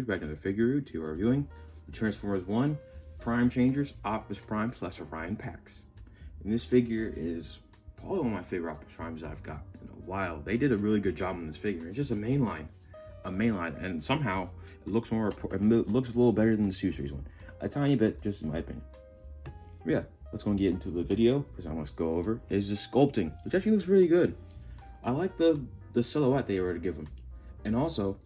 back in the figure review. Today we're reviewing the Transformers 1 Prime Changers Optimus Prime / Orion packs. And this figure is probably one of my favorite Optimus Primes I've got in a while. They did a really good job on this figure. It's just a mainline, and somehow it looks a little better than the Series one. A tiny bit, just in my opinion. But yeah, let's go and get into the video. First, I want to go over is the sculpting, which actually looks really good. I like the silhouette they were to give him, and also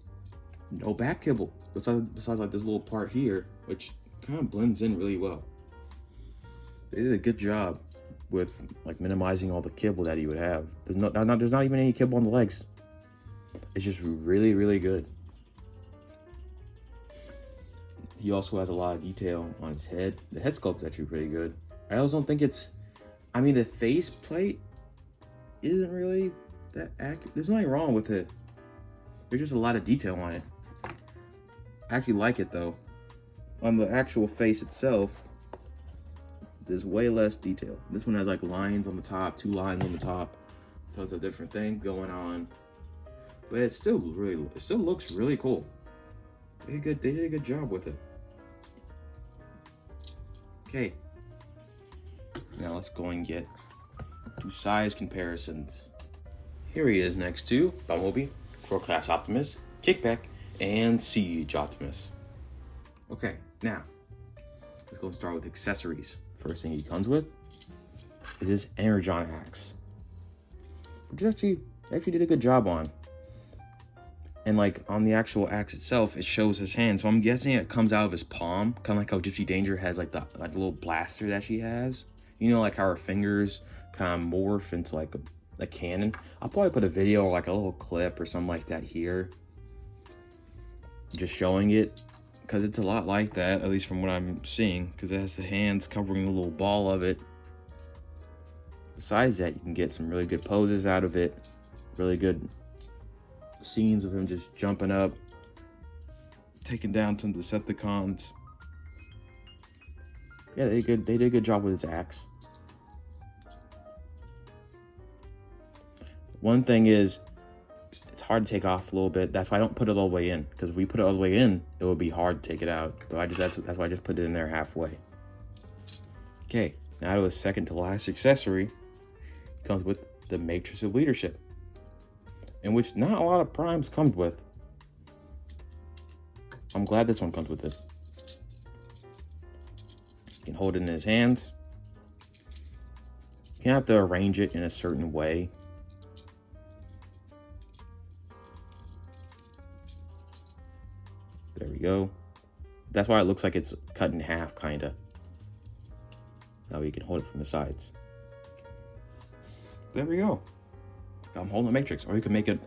no back kibble besides like this little part here, which kind of blends in really well. They did a good job with like minimizing all the kibble that he would have. There's not even any kibble on the legs. It's just really good. He also has a lot of detail on his head. The head sculpt is actually pretty good. I also don't think the face plate isn't really that accurate. There's nothing wrong with it. There's just a lot of detail on it. I actually like it though. On the actual face itself, there's way less detail. This one has like lines on the top, 2 lines on the top. So it's a different thing going on. But it still looks really cool. They did a good job with it. Okay. Now let's go and get to size comparisons. Here he is next to Bumblebee, Core Class Optimus, Kickback, and Siege Optimus. Okay, now let's go and start with accessories. First thing he comes with is his Energon axe, which actually did a good job on. And like on the actual axe itself, it shows his hand, so I'm guessing it comes out of his palm, kind of like how Gypsy Danger has like the little blaster that she has. You know, like how her fingers kind of morph into like a cannon. I'll probably put a video or like a little clip or something like that here, just showing it, because it's a lot like that, at least from what I'm seeing, because it has the hands covering the little ball of it. Besides that, you can get some really good poses out of it, really good scenes of him just jumping up, taking down some Decepticons. Yeah, they did a good job with his axe. One thing is, it's hard to take off a little bit. That's why I don't put it all the way in, because if we put it all the way in, it would be hard to take it out. But that's why I just put it in there halfway. Okay, now to a second to last accessory. It comes with the Matrix of Leadership, in which not a lot of Primes comes with. I'm glad this one comes with it. You can hold it in his hands. You have to arrange it in a certain way. There we go. That's why it looks like it's cut in half, kinda. Now you can hold it from the sides. There we go. I'm holding the Matrix, or you can make him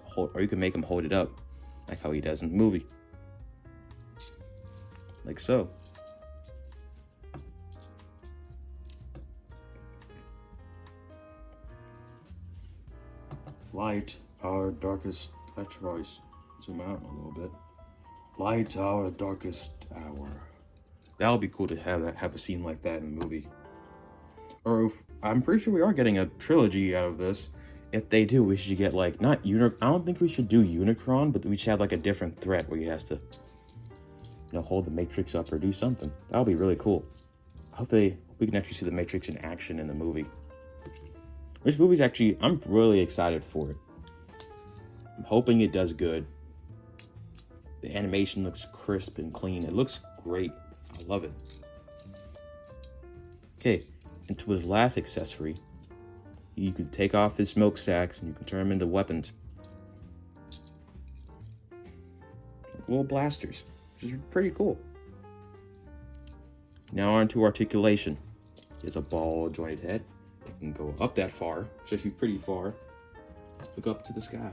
hold it up, like how he does in the movie, like so. Light, our darkest. I should probably zoom out a little bit. Light, our darkest hour. That would be cool to have a scene like that in the movie. Or I'm pretty sure we are getting a trilogy out of this. If they do, we should get like I don't think we should do Unicron, but we should have like a different threat where he has to, hold the Matrix up or do something. That would be really cool. I hope we can actually see the Matrix in action in the movie. This movie's actually, I'm really excited for it. I'm hoping it does good. The animation looks crisp and clean. It looks great. I love it. Okay, and to his last accessory, you can take off his smokestacks and you can turn them into weapons. Little blasters, which is pretty cool. Now on to articulation. It's a ball jointed head. It can go up that far, it's actually pretty far. Look up to the sky.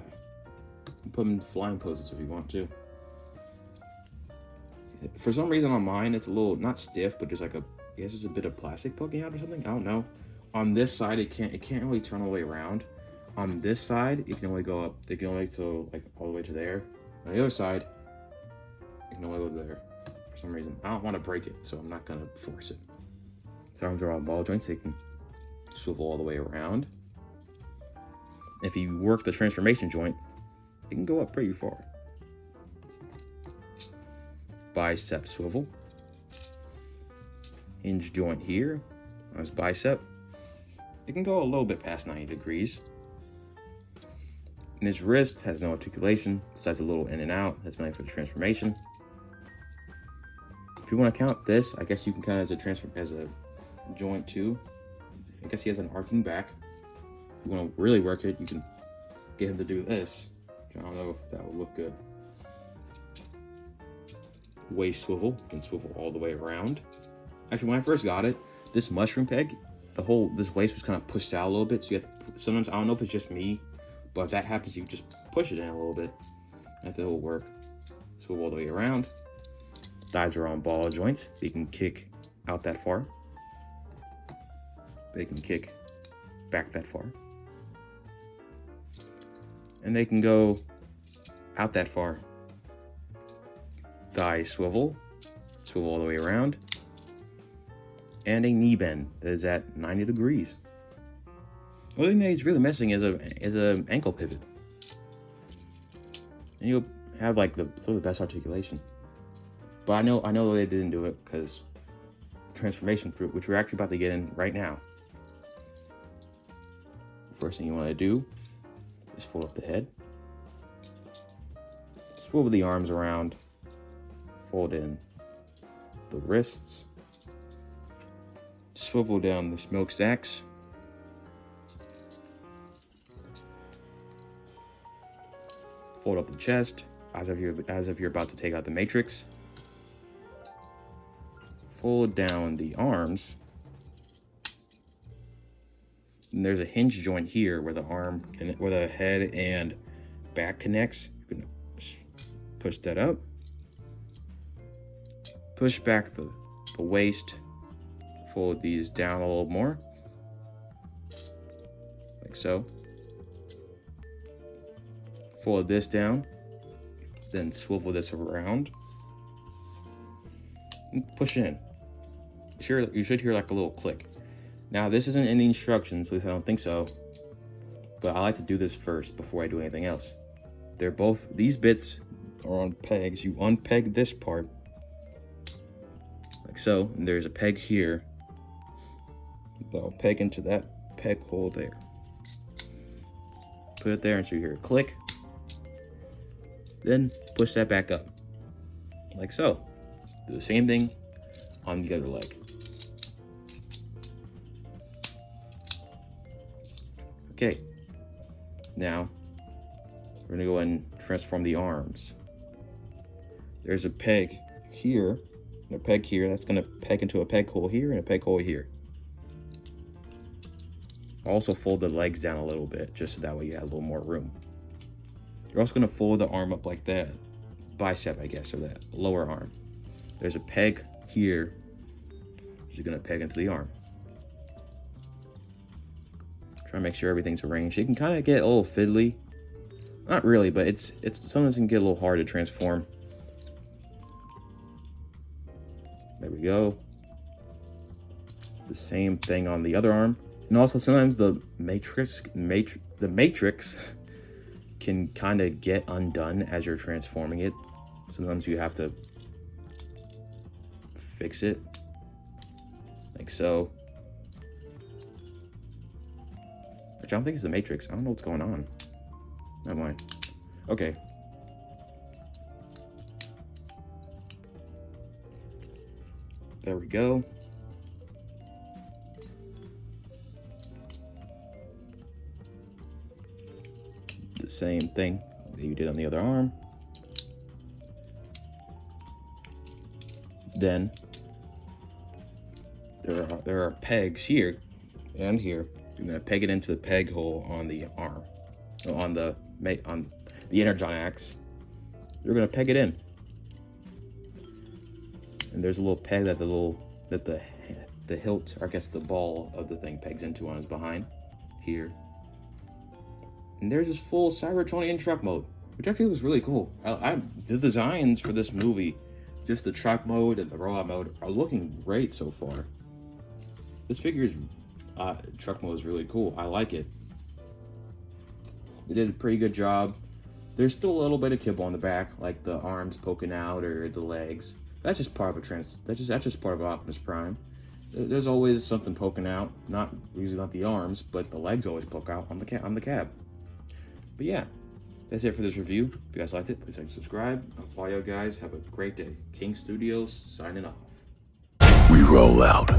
You can put them in flying poses if you want to. For some reason on mine, it's a little, not stiff, but just like I guess there's a bit of plastic poking out or something. I don't know. On this side, it can't really turn all the way around. On this side, it can only go up. They can only go like all the way to there. On the other side, it can only go to there. For some reason, I don't want to break it, so I'm not gonna force it. His arms are all ball joints, so they can swivel all the way around. If you work the transformation joint, it can go up pretty far. bicep swivel. Hinge joint here on his bicep. It can go a little bit past 90 degrees. And his wrist has no articulation besides a little in and out. That's meant for the transformation. If you want to count this, I guess you can count it as a joint too. I guess he has an arcing back. If you want to really work it, you can get him to do this. I don't know if that will look good. Waist swivel, you can swivel all the way around. Actually, when I first got it, this mushroom peg, this waist was kind of pushed out a little bit. So you have to, sometimes, I don't know if it's just me, but if that happens, you just push it in a little bit. And it will work. Swivel all the way around. Thighs are on ball joints. So you can kick out that far. They can kick back that far. And they can go out that far. Thigh swivel. Swivel all the way around. And a knee bend that is at 90 degrees. The only thing that he's really missing is a ankle pivot. And you'll have like some of the best articulation. But I know they didn't do it because transformation group, which we're actually about to get in right now. First thing you want to do is fold up the head. Swivel the arms around. Fold in the wrists. Swivel down the smokestacks. Fold up the chest as if you're about to take out the matrix. Fold down the arms. And there's a hinge joint here where the head and back connects. You can push that up. Push back the waist. Fold these down a little more. Like so. Fold this down. Then swivel this around. And push in. You should hear like a little click. Now, this isn't in the instructions, at least I don't think so. But I like to do this first before I do anything else. These bits are on pegs. You unpeg this part. Like so. And there's a peg here. I'll peg into that peg hole there. Put it there until you hear a click. Then push that back up. Like so. Do the same thing on the other leg. Okay, now we're gonna go and transform the arms. There's a peg here, and a peg here. That's gonna peg into a peg hole here and a peg hole here. Also fold the legs down a little bit, just so that way you have a little more room. You're also gonna fold the arm up like that, bicep, I guess, or that lower arm. There's a peg here, which is gonna peg into the arm. Try to make sure everything's arranged. It can kind of get a little fiddly. Not really, but it's sometimes it can get a little hard to transform. There we go. The same thing on the other arm. And also sometimes the matrix can kind of get undone as you're transforming it. Sometimes you have to fix it. Like so. I don't think it's the matrix. I don't know what's going on. Never mind. Okay. There we go. The same thing that you did on the other arm. Then there are pegs here and here. You're gonna peg it into the peg hole on the arm, on the energon axe. You're gonna peg it in, and there's a little peg that the hilt, or I guess the ball of the thing pegs into on his behind here. And there's this full Cybertronian truck mode, which actually looks really cool. The designs for this movie, just the truck mode and the robot mode, are looking great so far. This figure's truck mode is really cool. I like it. They did a pretty good job There's still a little bit of kibble on the back, like the arms poking out or the legs. That's just part of that's just part of Optimus Prime. There's always something poking out, usually not the arms, but the legs always poke out on the cab. But yeah, that's it for this review. If you guys liked it, please like and subscribe. All you guys have a great day. King Studios signing off. We roll out.